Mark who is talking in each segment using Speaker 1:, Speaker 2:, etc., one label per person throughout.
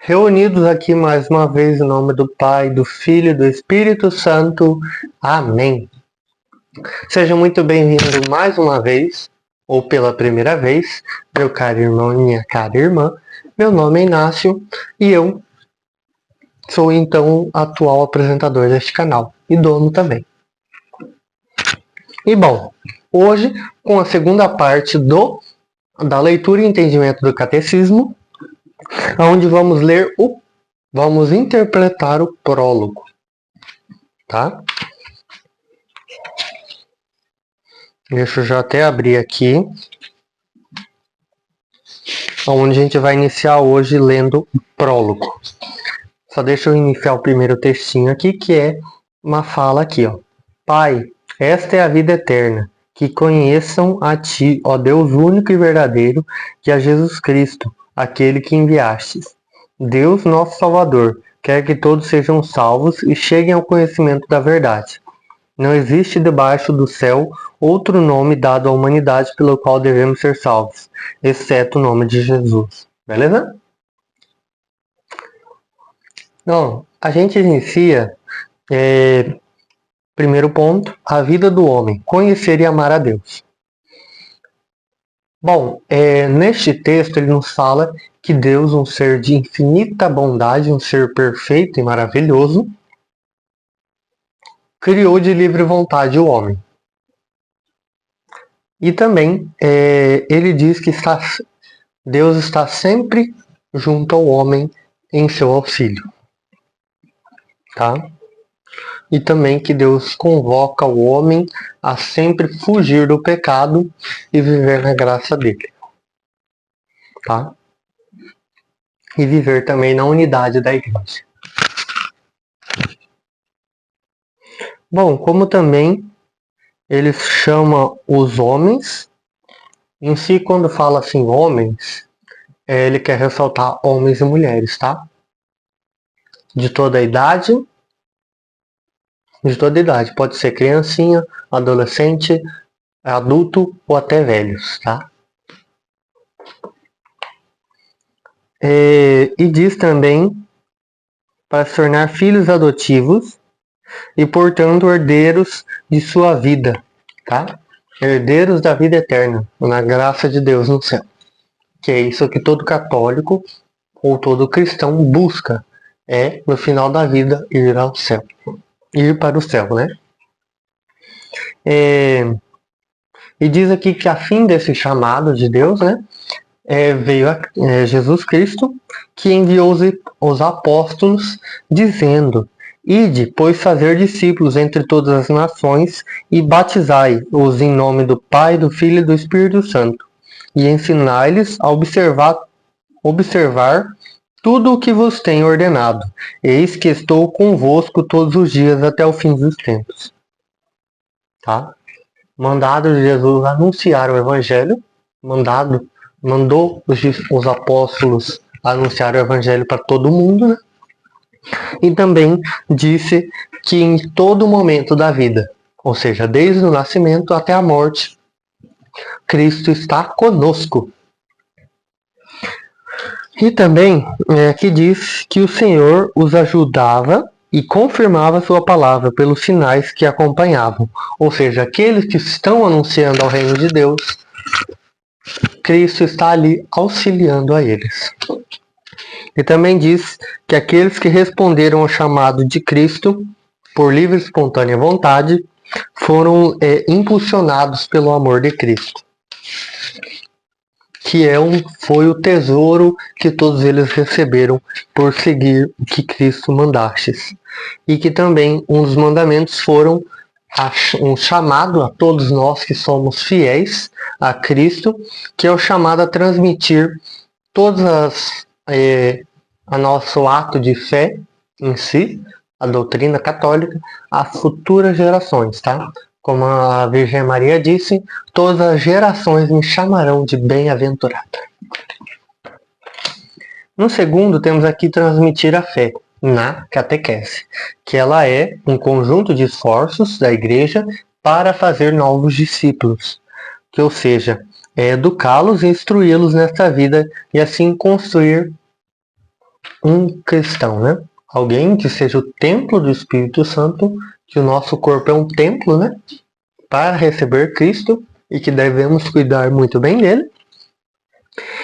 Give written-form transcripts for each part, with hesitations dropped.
Speaker 1: Reunidos aqui mais uma vez em nome do Pai, do Filho e do Espírito Santo. Amém. Seja muito bem-vindo mais uma vez, ou pela primeira vez, meu caro irmão e minha cara irmã. Meu nome é Inácio e eu sou então atual apresentador deste canal e dono também. E bom, hoje com a segunda parte da leitura e entendimento do catecismo, onde vamos interpretar o prólogo, tá? Deixa eu já até abrir aqui, onde a gente vai iniciar hoje lendo o prólogo. Só deixa eu iniciar o primeiro textinho aqui, que é uma fala aqui, ó. Pai, esta é a vida eterna, que conheçam a Ti, ó Deus único e verdadeiro, e a Jesus Cristo, aquele que enviastes. Deus, nosso Salvador, quer que todos sejam salvos e cheguem ao conhecimento da verdade. Não existe debaixo do céu outro nome dado à humanidade pelo qual devemos ser salvos, exceto o nome de Jesus. Beleza? Então, a gente inicia, primeiro ponto, a vida do homem, conhecer e amar a Deus. Bom, neste texto ele nos fala que Deus, um ser de infinita bondade, um ser perfeito e maravilhoso, criou de livre vontade o homem. E também ele diz que Deus está sempre junto ao homem em seu auxílio. Tá? E também que Deus convoca o homem a sempre fugir do pecado e viver na graça dele. Tá? E viver também na unidade da igreja. Bom, como também ele chama os homens, em si quando fala assim homens, ele quer ressaltar homens e mulheres, tá? De toda a idade, pode ser criancinha, adolescente, adulto ou até velhos, tá? E diz também para se tornar filhos adotivos e, portanto, herdeiros de sua vida, tá? Herdeiros da vida eterna, na graça de Deus no céu. Que é isso que todo católico ou todo cristão busca, no final da vida, ir ao céu. Ir para o céu, né? E diz aqui que a fim desse chamado de Deus, né? Veio Jesus Cristo, que enviou os apóstolos, dizendo: Ide, pois, fazer discípulos entre todas as nações e batizai-os em nome do Pai, do Filho e do Espírito Santo, e ensinai-lhes a observar tudo o que vos tenho ordenado. Eis que estou convosco todos os dias até o fim dos tempos. Tá? Mandado de Jesus anunciar o Evangelho, mandou os apóstolos anunciar o Evangelho para todo mundo, né? E também disse que em todo momento da vida, ou seja, desde o nascimento até a morte, Cristo está conosco. E também que diz que o Senhor os ajudava e confirmava sua palavra pelos sinais que acompanhavam. Ou seja, aqueles que estão anunciando ao reino de Deus, Cristo está ali auxiliando a eles. E também diz que aqueles que responderam ao chamado de Cristo, por livre e espontânea vontade, foram impulsionados pelo amor de Cristo. Que foi o tesouro que todos eles receberam por seguir o que Cristo mandastes. E que também um dos mandamentos foram um chamado a todos nós que somos fiéis a Cristo, que é o chamado a transmitir todas a nosso ato de fé em si, a doutrina católica, às futuras gerações, tá? Como a Virgem Maria disse, todas as gerações me chamarão de bem-aventurada. No segundo, temos aqui transmitir a fé na catequese, que ela é um conjunto de esforços da igreja para fazer novos discípulos, que, ou seja, educá-los e instruí-los nesta vida e assim construir um cristão, né? Alguém que seja o templo do Espírito Santo, que o nosso corpo é um templo, né? Para receber Cristo e que devemos cuidar muito bem dele.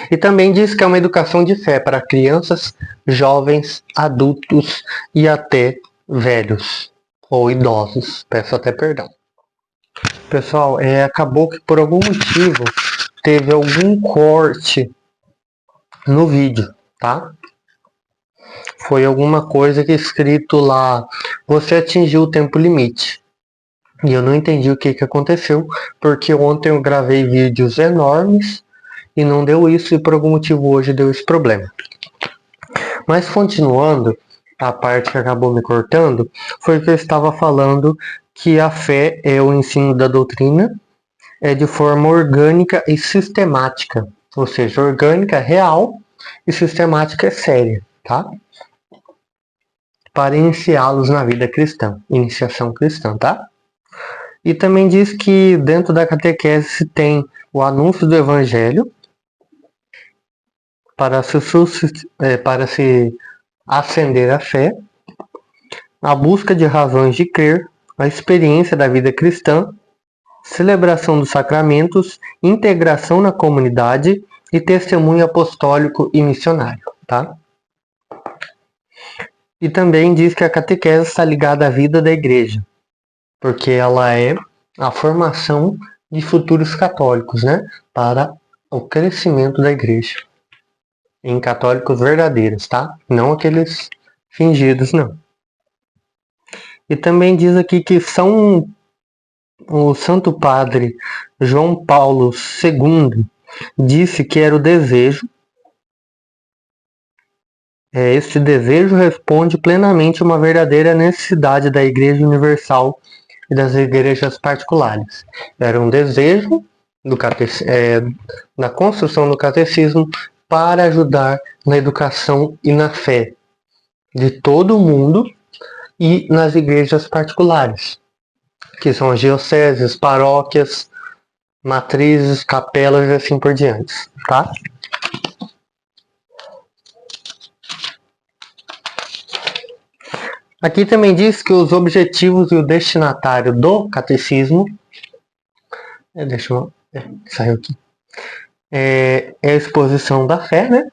Speaker 1: E também diz que é uma educação de fé para crianças, jovens, adultos e até velhos ou idosos. Peço até perdão. Pessoal, acabou que por algum motivo teve algum corte no vídeo, tá? Foi alguma coisa que escrito lá, você atingiu o tempo limite. E eu não entendi o que aconteceu, porque ontem eu gravei vídeos enormes e não deu isso, e por algum motivo hoje deu esse problema. Mas continuando, a parte que acabou me cortando, foi que eu estava falando que a fé é o ensino da doutrina, é de forma orgânica e sistemática. Ou seja, orgânica é real e sistemática é séria, tá? Para iniciá-los na vida cristã, iniciação cristã, tá? E também diz que dentro da catequese se tem o anúncio do evangelho para se acender a fé, a busca de razões de crer, a experiência da vida cristã, celebração dos sacramentos, integração na comunidade e testemunho apostólico e missionário, tá? E também diz que a catequese está ligada à vida da igreja, porque ela é a formação de futuros católicos, né? Para o crescimento da igreja. Em católicos verdadeiros, tá? Não aqueles fingidos, não. E também diz aqui que o Santo Padre João Paulo II disse que era o desejo. Este desejo responde plenamente a uma verdadeira necessidade da Igreja Universal e das igrejas particulares. Era um desejo na construção do catecismo para ajudar na educação e na fé de todo o mundo e nas igrejas particulares, que são as dioceses, paróquias, matrizes, capelas e assim por diante, tá? Aqui também diz que os objetivos e o destinatário do catecismo, saiu aqui, é a exposição da fé, né?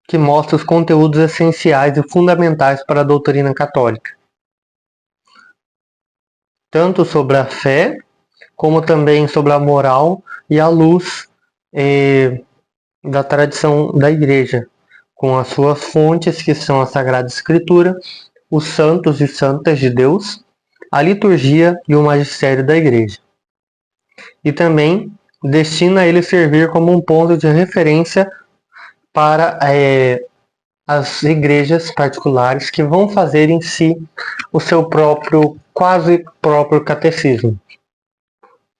Speaker 1: Que mostra os conteúdos essenciais e fundamentais para a doutrina católica. Tanto sobre a fé, como também sobre a moral e a luz da tradição da Igreja, com as suas fontes, que são a Sagrada Escritura, os santos e santas de Deus, a liturgia e o magistério da Igreja. E também destina a ele servir como um ponto de referência para as igrejas particulares que vão fazer em si o seu quase próprio catecismo.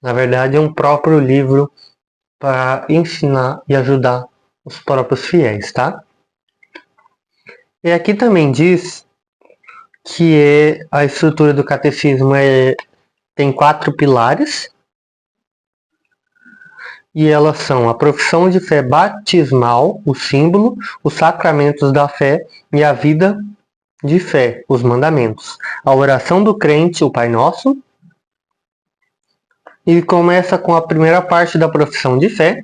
Speaker 1: Na verdade, é um próprio livro para ensinar e ajudar os próprios fiéis, tá? E aqui também diz que a estrutura do catecismo tem 4 pilares, e elas são a profissão de fé batismal, o símbolo, os sacramentos da fé e a vida de fé, os mandamentos. A oração do crente, o Pai Nosso. E começa com a primeira parte da profissão de fé,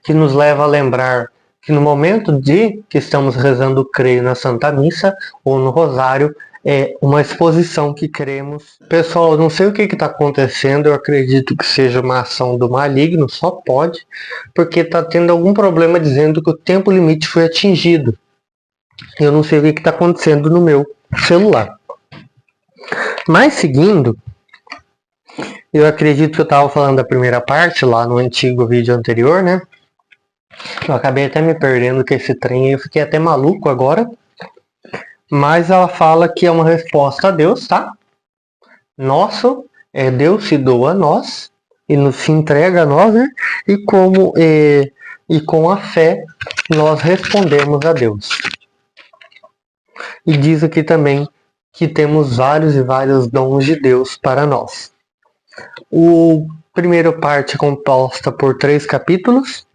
Speaker 1: que nos leva a lembrar que no momento que estamos rezando o creio na Santa Missa ou no Rosário, é uma exposição que queremos. Pessoal, não sei o que está acontecendo, eu acredito que seja uma ação do maligno, só pode, porque está tendo algum problema dizendo que o tempo limite foi atingido. Eu não sei o que está acontecendo no meu celular. Mas seguindo, eu acredito que eu estava falando da primeira parte lá no antigo vídeo anterior, né? Eu acabei até me perdendo com esse trem, eu fiquei até maluco agora. Mas ela fala que é uma resposta a Deus, tá? Nosso, Deus se doa a nós e se entrega a nós, né? E com a fé nós respondemos a Deus. E diz aqui também que temos vários e vários dons de Deus para nós. O primeira parte é composta por 3 capítulos,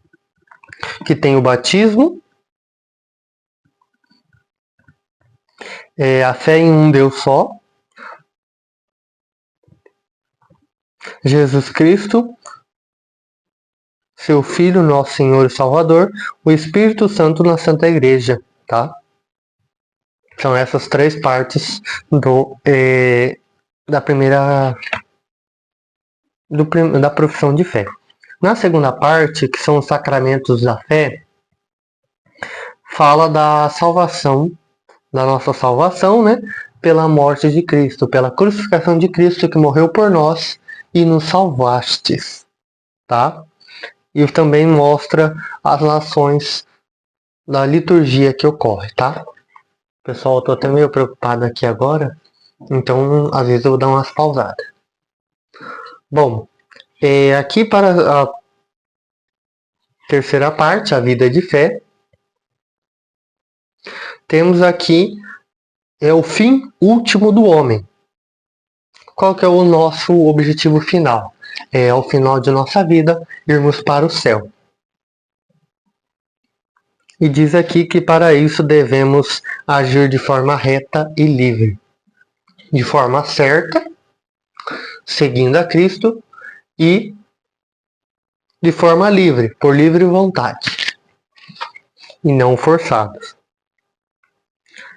Speaker 1: que tem o batismo, a fé em um Deus só, Jesus Cristo, seu Filho, nosso Senhor e Salvador, o Espírito Santo na Santa Igreja, tá? São essas três partes da primeira da profissão de fé. Na segunda parte, que são os sacramentos da fé, fala da salvação, da nossa salvação, né? Pela morte de Cristo, pela crucificação de Cristo que morreu por nós e nos salvastes, tá? E também mostra as ações da liturgia que ocorre, tá? Pessoal, eu tô até meio preocupado aqui agora, então às vezes eu vou dar umas pausadas. Bom, aqui para a terceira parte, a vida de fé, temos aqui o fim último do homem. Qual que é o nosso objetivo final? Ao final de nossa vida, irmos para o céu. E diz aqui que para isso devemos agir de forma reta e livre. De forma certa, seguindo a Cristo, e de forma livre, por livre vontade. E não forçados.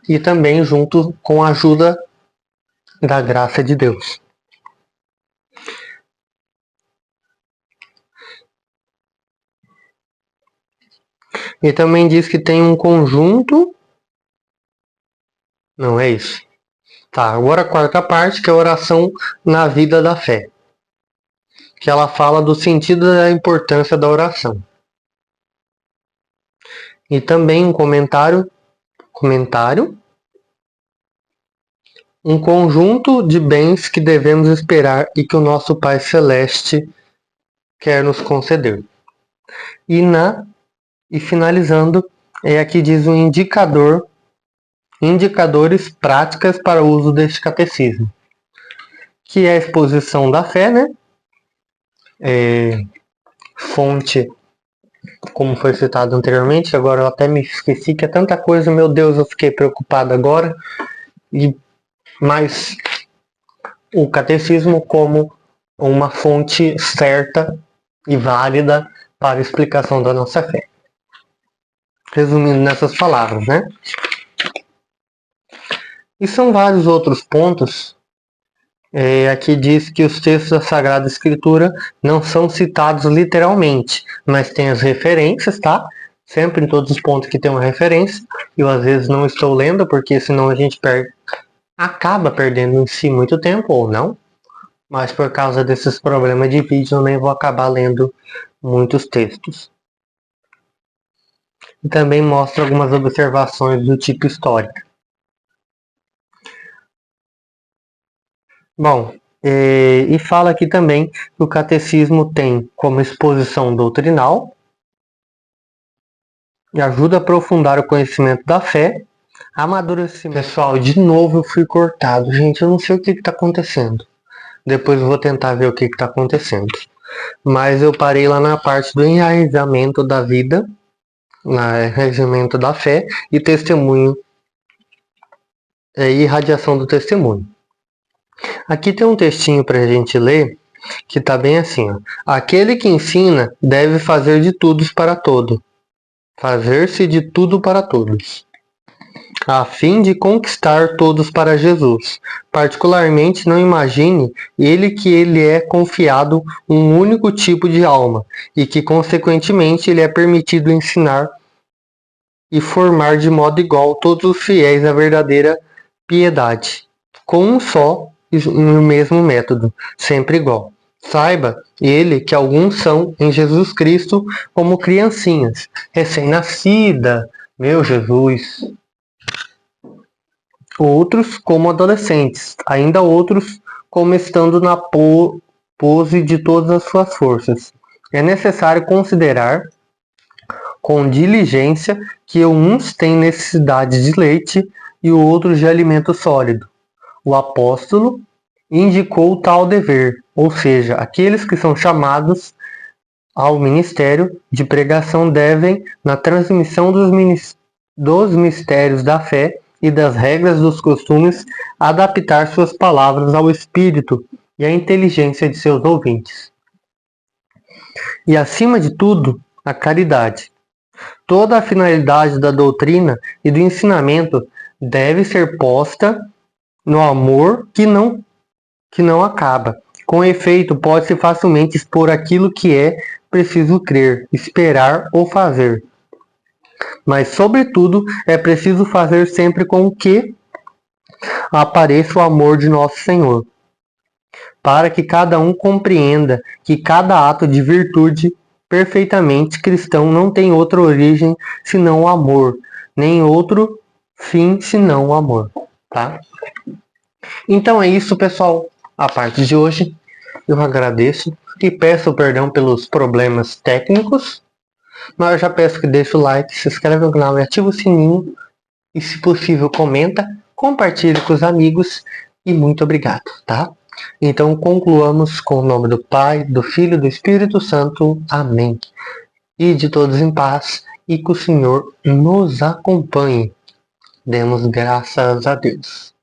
Speaker 1: E também junto com a ajuda da graça de Deus. E também diz que tem um conjunto. Não é isso. Tá, agora a quarta parte, que é a oração na vida da fé. Que ela fala do sentido e da importância da oração. E também um comentário, um conjunto de bens que devemos esperar e que o nosso Pai Celeste quer nos conceder. E finalizando, aqui diz um indicadores práticas para o uso deste catecismo, que é a exposição da fé, né? Fonte, como foi citado anteriormente, agora eu até me esqueci que é tanta coisa, meu Deus, eu fiquei preocupado agora. Mas o catecismo como uma fonte certa e válida para a explicação da nossa fé. Resumindo nessas palavras, né? E são vários outros pontos. Aqui diz que os textos da Sagrada Escritura não são citados literalmente, mas tem as referências, tá? Sempre em todos os pontos que tem uma referência. Eu às vezes não estou lendo, porque senão a gente acaba perdendo em si muito tempo, ou não. Mas por causa desses problemas de vídeo, eu nem vou acabar lendo muitos textos. E também mostra algumas observações do tipo histórico. Bom, e fala aqui também que o catecismo tem como exposição doutrinal e ajuda a aprofundar o conhecimento da fé, amadurecimento. Pessoal, de novo eu fui cortado. Gente, eu não sei o que está acontecendo. Depois eu vou tentar ver o que está acontecendo. Mas eu parei lá na parte do enraizamento da vida, enraizamento da fé e testemunho, e irradiação do testemunho. Aqui tem um textinho para a gente ler, que está bem assim, ó. Aquele que ensina deve fazer de tudo para todo. Fazer-se de tudo para todos, a fim de conquistar todos para Jesus. Particularmente não imagine que ele é confiado um único tipo de alma, e que consequentemente ele é permitido ensinar e formar de modo igual todos os fiéis à verdadeira piedade, com um só e o mesmo método, sempre igual. Saiba ele que alguns são em Jesus Cristo como criancinhas, recém-nascida, meu Jesus. Outros como adolescentes, ainda outros como estando na pose de todas as suas forças. É necessário considerar com diligência que uns têm necessidade de leite e outros de alimento sólido. O apóstolo indicou tal dever, ou seja, aqueles que são chamados ao ministério de pregação devem, na transmissão dos mistérios da fé, e das regras dos costumes, adaptar suas palavras ao espírito e à inteligência de seus ouvintes. E, acima de tudo, a caridade. Toda a finalidade da doutrina e do ensinamento deve ser posta no amor que não acaba. Com efeito, pode-se facilmente expor aquilo que é preciso crer, esperar ou fazer. Mas, sobretudo, é preciso fazer sempre com que apareça o amor de Nosso Senhor, para que cada um compreenda que cada ato de virtude perfeitamente cristão não tem outra origem senão o amor, nem outro fim senão o amor, tá? Então é isso, pessoal, a parte de hoje. Eu agradeço e peço perdão pelos problemas técnicos, mas eu já peço que deixe o like, se inscreve no canal e ative o sininho, e se possível comenta, compartilhe com os amigos e muito obrigado, tá? Então concluamos com o nome do Pai, do Filho e do Espírito Santo. Amém. E de todos em paz, e que o Senhor nos acompanhe. Demos graças a Deus.